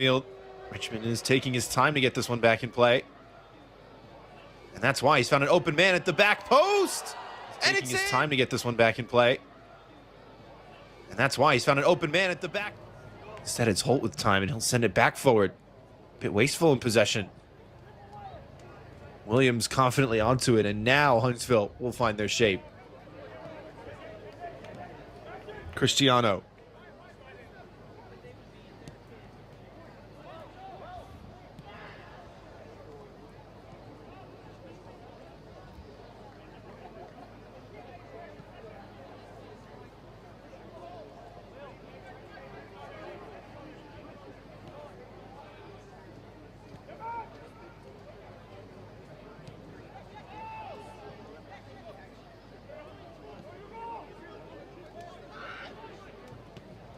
field. Richmond is taking his time to get this one back in play. And that's why he's found an open man at the back post. And taking his time to get this one back in play. And that's why he's found an open man at the back. Instead, it's Holt with time, and he'll send it back forward. A bit wasteful in possession. Williams confidently onto it, and now Huntsville will find their shape. Cristiano.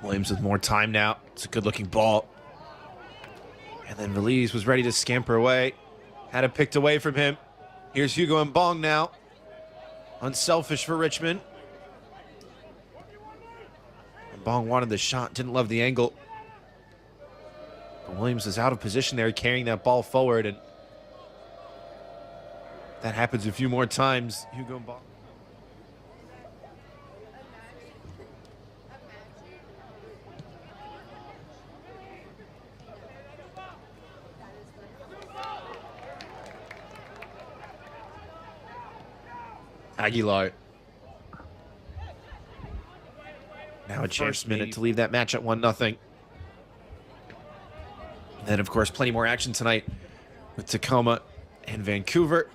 Williams with more time now. It's a good-looking ball. And then Valise was ready to scamper away. Had it picked away from him. Here's Hugo Mbong now. Unselfish for Richmond. Mbong wanted the shot, didn't love the angle. But Williams is out of position there, carrying that ball forward. And that happens a few more times. Hugo Mbong. Aguilar. Now a chance minute to leave that match at 1-0. Then, of course, plenty more action tonight with Tacoma and Vancouver.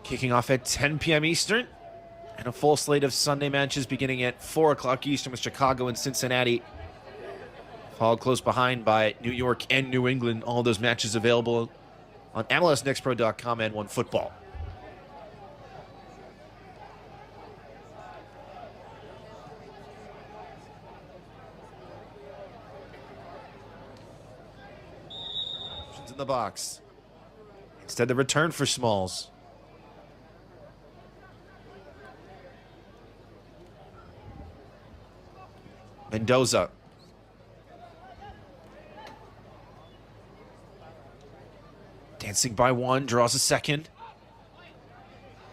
Kicking off at 10 p.m. Eastern. And a full slate of Sunday matches beginning at 4 o'clock Eastern with Chicago and Cincinnati. Followed close behind by New York and New England. All those matches available on MLSNextPro.com and OneFootball. In the box. Instead, the return for Smalls. Mendoza. Dancing by one, draws a second.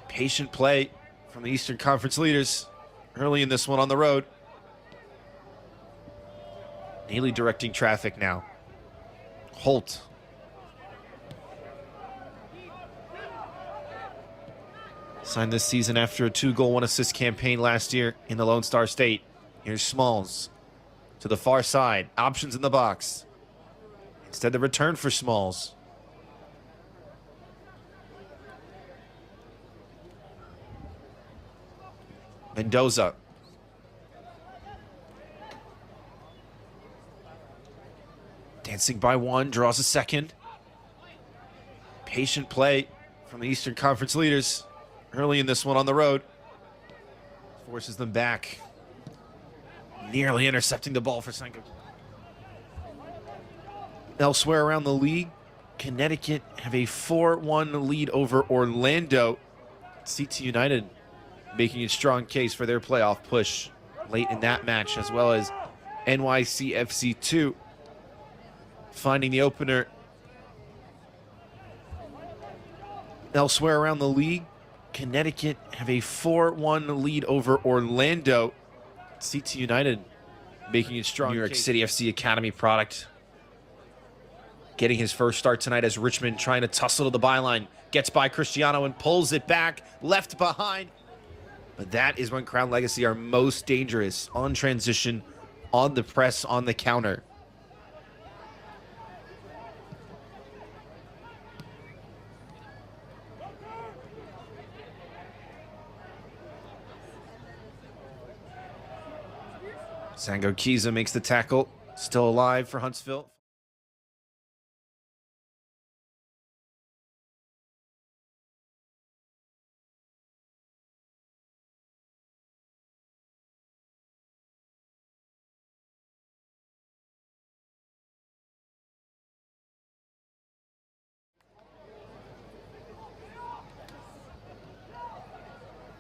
Patient play from the Eastern Conference leaders early in this one on the road. Neely directing traffic now. Holt. Signed this season after a 2-goal, 1-assist campaign last year in the Lone Star State. Here's Smalls to the far side. Options in the box. Instead, the return for Smalls. Mendoza. Dancing by one, draws a second. Patient play from the Eastern Conference leaders early in this one on the road. Forces them back. Nearly intercepting the ball for Sango. Elsewhere around the league, Connecticut have a 4-1 lead over Orlando. CT United making a strong case for their playoff push late in that match, as well as NYCFC 2 finding the opener. Elsewhere around the league, Connecticut have a 4-1 lead over Orlando. CT United making a strong New York City FC Academy product. Getting his first start tonight as Richmond trying to tussle to the byline. Gets by Cristiano and pulls it back. Left behind. But that is when Crown Legacy are most dangerous. On transition, on the press, on the counter. Sango makes the tackle. Still alive for Huntsville.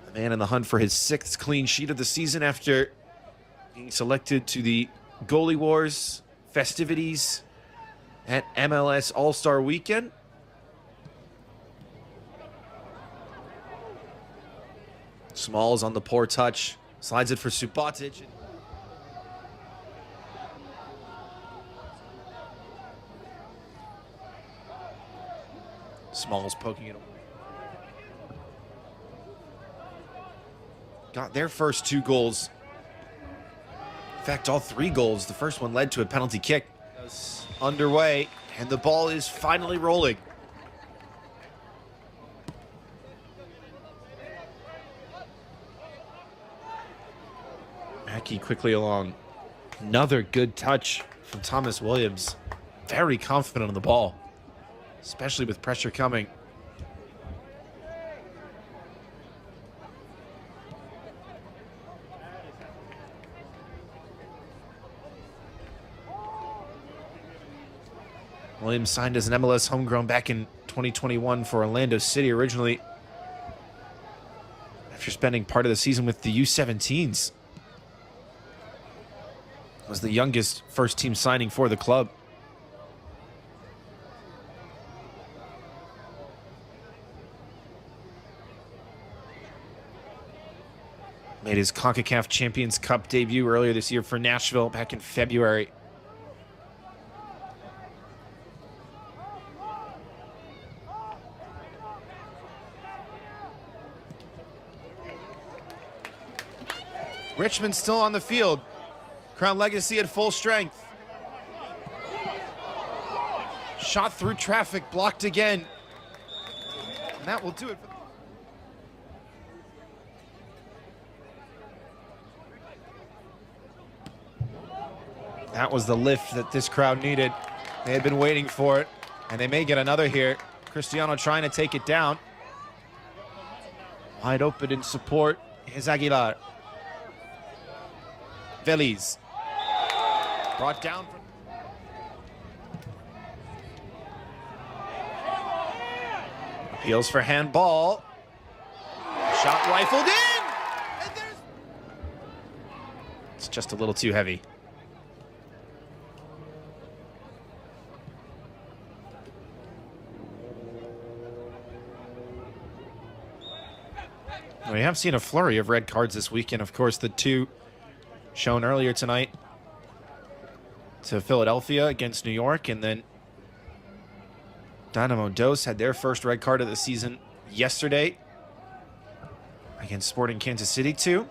The man in the hunt for his 6th clean sheet of the season after being selected to the Goalie Wars festivities at MLS All-Star Weekend. Smalls on the poor touch. Slides it for Subotic. Smalls poking it away. Got their first 2 goals. In fact, all 3 goals. The first one led to a penalty kick. Underway, and the ball is finally rolling. Mackey quickly along. Another good touch from Thomas Williams. Very confident on the ball, especially with pressure coming. Williams signed as an MLS homegrown back in 2021 for Orlando City originally, after spending part of the season with the U17s. Was the youngest first-team signing for the club. Made his CONCACAF Champions Cup debut earlier this year for Nashville back in February. Richmond still on the field. Crown Legacy at full strength. Shot through traffic, blocked again. And that will do it. That was the lift that this crowd needed. They had been waiting for it, and they may get another here. Cristiano trying to take it down. Wide open in support is Aguilar. Veliz. Brought down. Appeals for handball. Shot rifled in! And it's just a little too heavy. We have seen a flurry of red cards this weekend. Of course, the 2 shown earlier tonight to Philadelphia against New York, and then Dynamo Dos had their first red card of the season yesterday against Sporting Kansas City 2.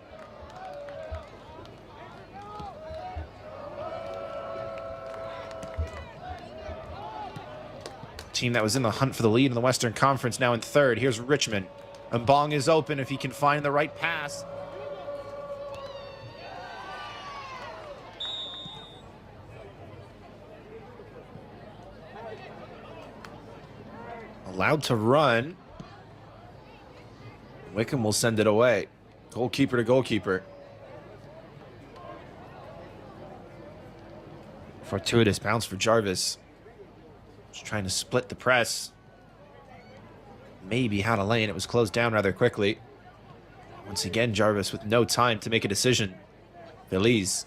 Team that was in the hunt for the lead in the Western Conference now in 3rd. Here's Richmond. Mbong is open if he can find the right pass. Allowed to run. Wickham will send it away. Goalkeeper to goalkeeper. Fortuitous bounce for Jarvis. Just trying to split the press. Maybe had a lane. It was closed down rather quickly. Once again, Jarvis with no time to make a decision. Veliz.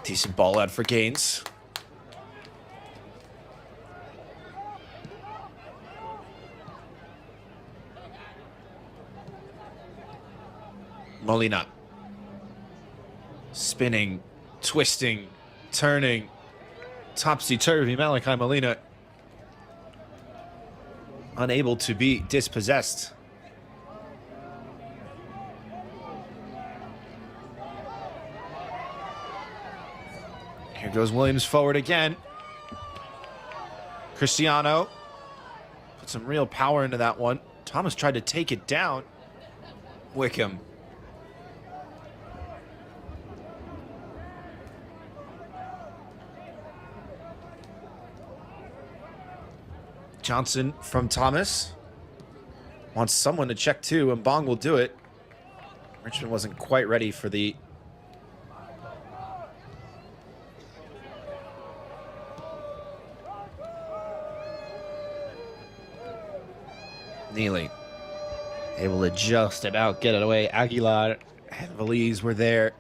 Decent ball out for Gaines. Molina. Spinning, twisting, turning. Topsy-turvy Malachi Molina. Unable to be dispossessed. Here goes Williams forward again. Cristiano put some real power into that one. Thomas tried to take it down. Wickham. Johnson from Thomas. Wants someone to check too, and Mbong will do it. Richmond wasn't quite ready for the Neely. Able to just about get it away. Aguilar and Veliz were there.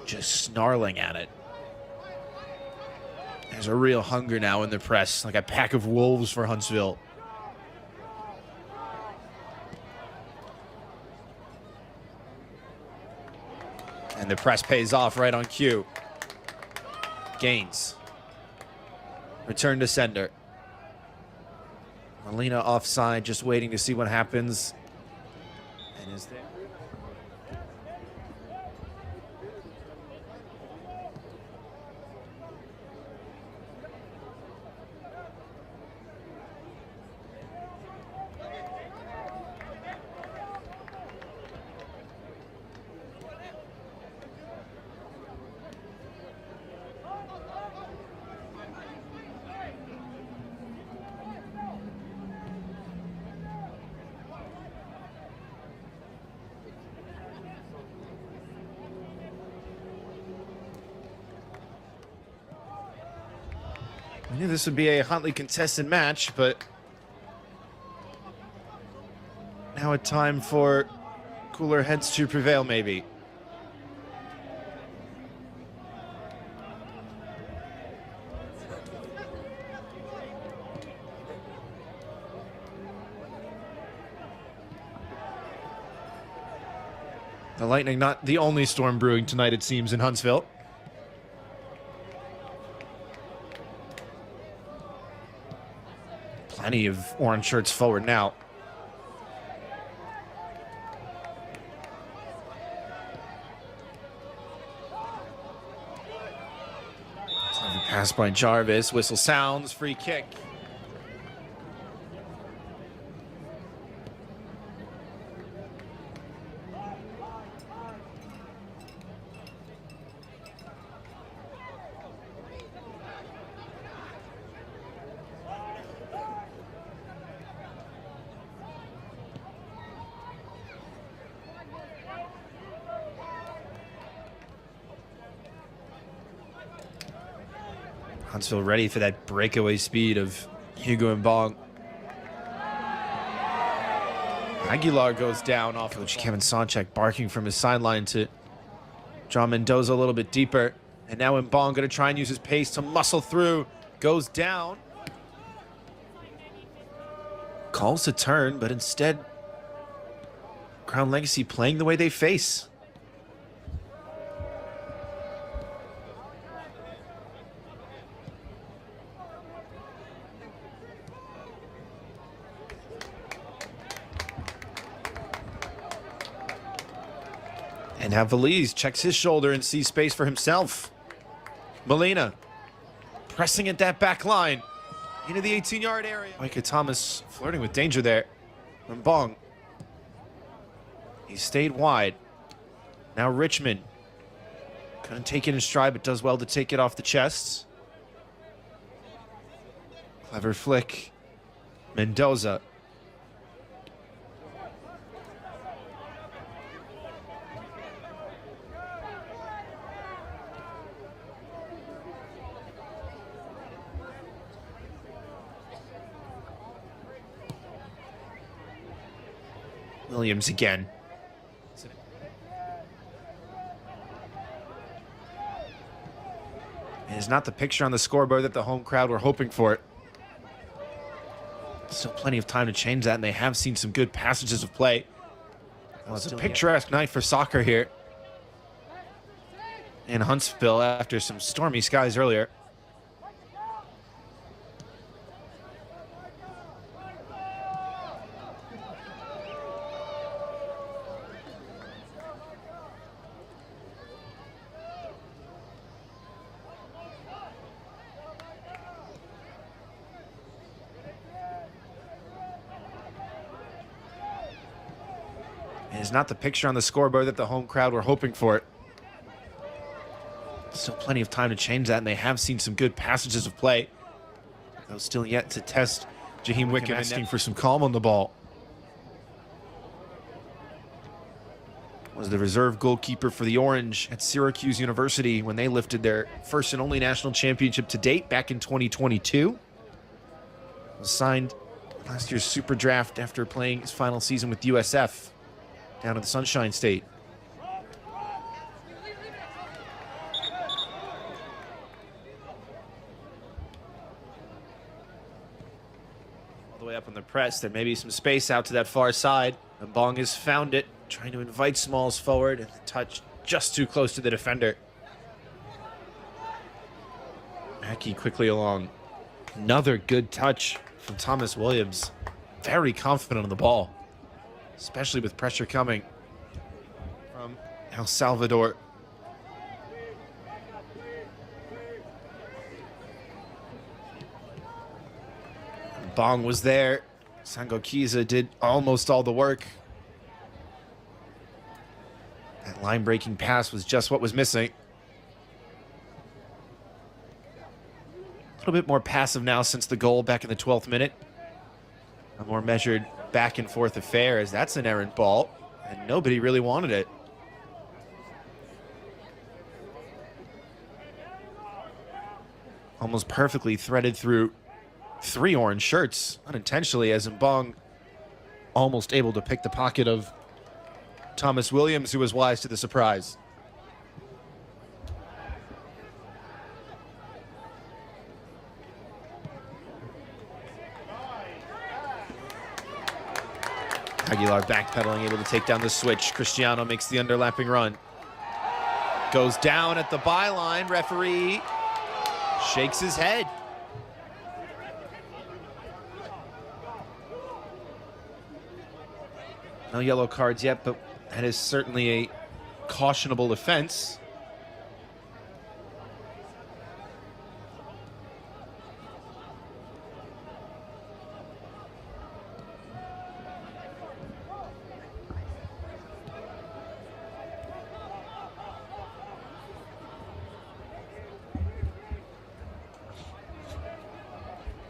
just snarling at it. There's a real hunger now in the press, like a pack of wolves for Huntsville. And the press pays off right on cue. Gaines. Return to sender. Molina offside, just waiting to see what happens. And is there? I knew this would be a hotly contested match, but now a time for cooler heads to prevail, maybe. The Lightning, not the only storm brewing tonight, it seems, in Huntsville. Plenty of orange shirts forward now. Pass by Jarvis. Whistle sounds. Free kick. Huntsville ready for that breakaway speed of Hugo Mbong. Aguilar goes down off Coach Kevin Sonchek barking from his sideline to John Mendoza a little bit deeper. And now Mbong going to try and use his pace to muscle through. Goes down. Calls a turn, but instead Crown Legacy playing the way they face. And now Veliz checks his shoulder and sees space for himself. Molina pressing at that back line into the 18-yard area. Micah Thomas flirting with danger there. Mbong. He stayed wide. Now Richmond. Couldn't take it in stride, but does well to take it off the chest. Clever flick. Mendoza. Williams again. It is not the picture on the scoreboard that the home crowd were hoping for it. Still plenty of time to change that, and they have seen some good passages of play. Well, it's a picturesque night for soccer here in Huntsville after some stormy skies earlier. It is not the picture on the scoreboard that the home crowd were hoping for it. Still plenty of time to change that, and they have seen some good passages of play. Though still yet to test Jaheim Wickham asking for some calm on the ball. Was the reserve goalkeeper for the Orange at Syracuse University when they lifted their first and only national championship to date back in 2022. Was signed last year's Super Draft after playing his final season with USF down in the Sunshine State. the way up on the press. There may be some space out to that far side. And Bong has found it, trying to invite Smalls forward, and the touch just too close to the defender. Mackey quickly along. Another good touch from Thomas Williams. Very confident on the ball, especially with pressure coming from El Salvador. Bong was there. Sangokiza did almost all the work. That line-breaking pass was just what was missing. A little bit more passive now since the goal back in the 12th minute. A more measured back-and-forth affair, as that's an errant ball, and nobody really wanted it. Almost perfectly threaded through 3 orange shirts, unintentionally, as Mbong almost able to pick the pocket of Thomas Williams, who was wise to the surprise. Aguilar backpedaling, able to take down the switch. Cristiano makes the underlapping run. Goes down at the byline. Referee shakes his head. No yellow cards yet, but that is certainly a cautionable offense.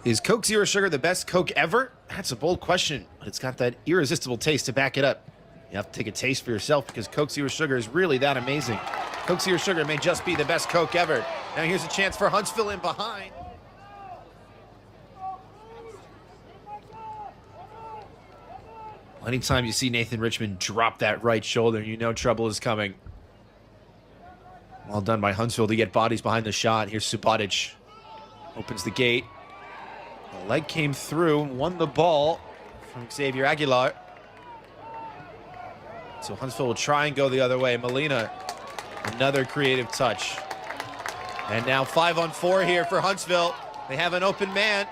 Is Coke Zero Sugar the best Coke ever? That's a bold question, but it's got that irresistible taste to back it up. You have to take a taste for yourself, because Coke Zero Sugar is really that amazing. Coke Zero Sugar may just be the best Coke ever. Now here's a chance for Huntsville in behind. Anytime you see Nathan Richmond drop that right shoulder, you know trouble is coming. Well done by Huntsville to get bodies behind the shot. Here's Subotic. Opens the gate. The leg came through, won the ball from Xavier Aguilar. So Huntsville will try and go the other way. Molina, another creative touch. And now 5-on-4 here for Huntsville. They have an open man.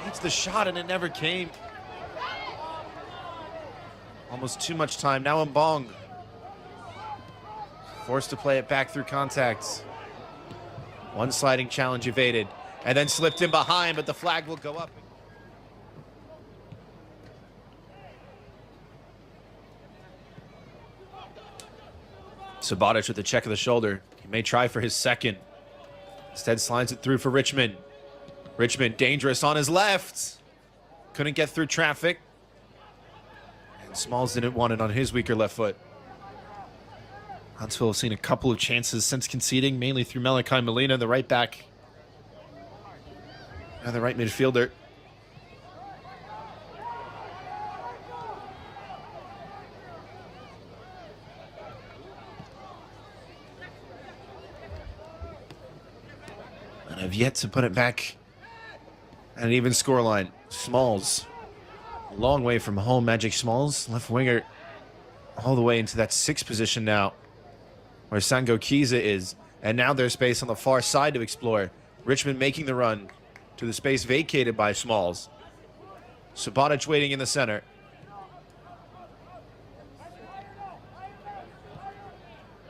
Needs the shot and it never came. Almost too much time. Now Mbong. Forced to play it back through contacts. One sliding challenge evaded. And then slipped in behind, but the flag will go up. Subotic with the check of the shoulder. He may try for his second. Instead slides it through for Richmond. Richmond dangerous on his left. Couldn't get through traffic. And Smalls didn't want it on his weaker left foot. Huntsville have seen a couple of chances since conceding, mainly through Malachi Molina, the right back. And the right midfielder. And I've yet to put it back at an even scoreline. Smalls, a long way from home. Magic Smalls, left winger, all the way into that 6th position now, where Sangokiza is. And now there's space on the far side to explore. Richmond making the run to the space vacated by Smalls. Subotic waiting in the center.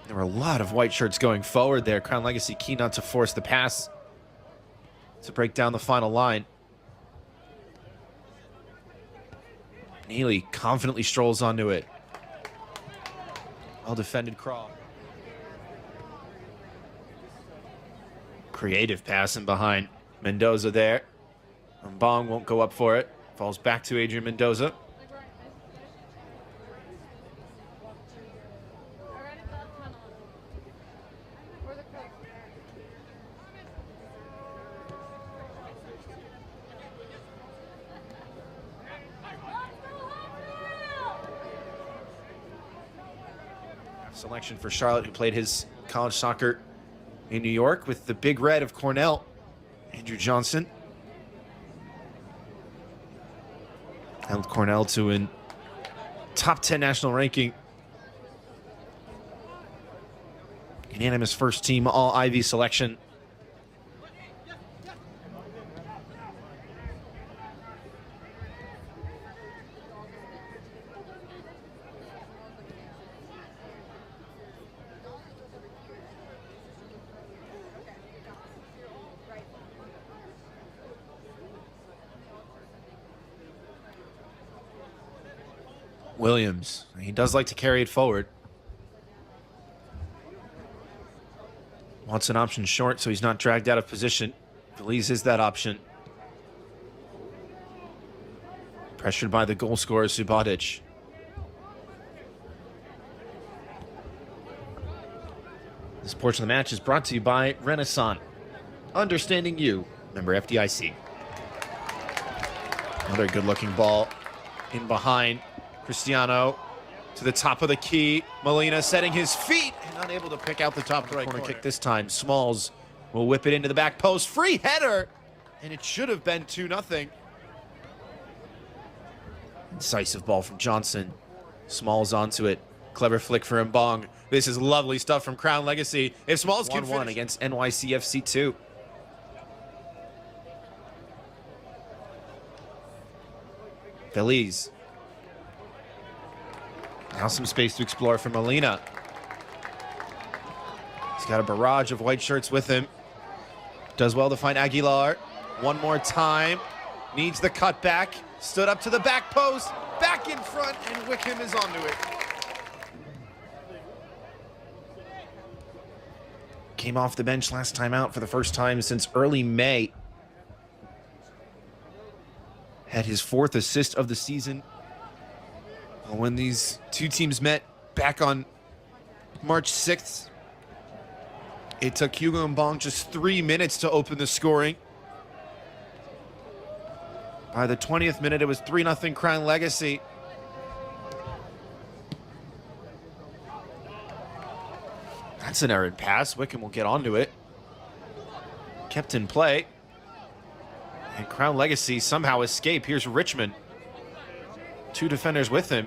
There were a lot of white shirts going forward there. Crown Legacy keen not to force the pass to break down the final line. Neely confidently strolls onto it. Well defended crawl. Creative pass in behind. Mendoza there. Mbong won't go up for it. Falls back to Adrian Mendoza. Selection for Charlotte, who played his college soccer in New York with the Big Red of Cornell. Andrew Johnson. held Cornell to a top 10 national ranking. Unanimous first team all Ivy selection. Williams, he does like to carry it forward. Wants an option short so he's not dragged out of position. Belize is that option. Pressured by the goal scorer, Subotic. This portion of the match is brought to you by Renaissance. Understanding you. Member FDIC. Another good-looking ball in behind. Cristiano to the top of the key. Molina setting his feet and unable to pick out the top of the right corner kick this time. Smalls will whip it into the back post. Free header! And it should have been 2-0. Incisive ball from Johnson. Smalls onto it. Clever flick for Mbong. This is lovely stuff from Crown Legacy. If Smalls can finish against NYCFC 2. Belize. Now some space to explore for Molina. He's got a barrage of white shirts with him. Does well to find Aguilar. One more time. Needs the cutback. Stood up to the back post. Back in front, and Wickham is onto it. Came off the bench last time out for the first time since early May. Had his 4th assist of the season. When these two teams met back on March 6th, it took Hugo Mbong just 3 minutes to open the scoring. By the 20th minute, it was 3-0 Crown Legacy. That's an errant pass. Wickham will get onto it. Kept in play. And Crown Legacy somehow escape. Here's Richmond. 2 defenders with him.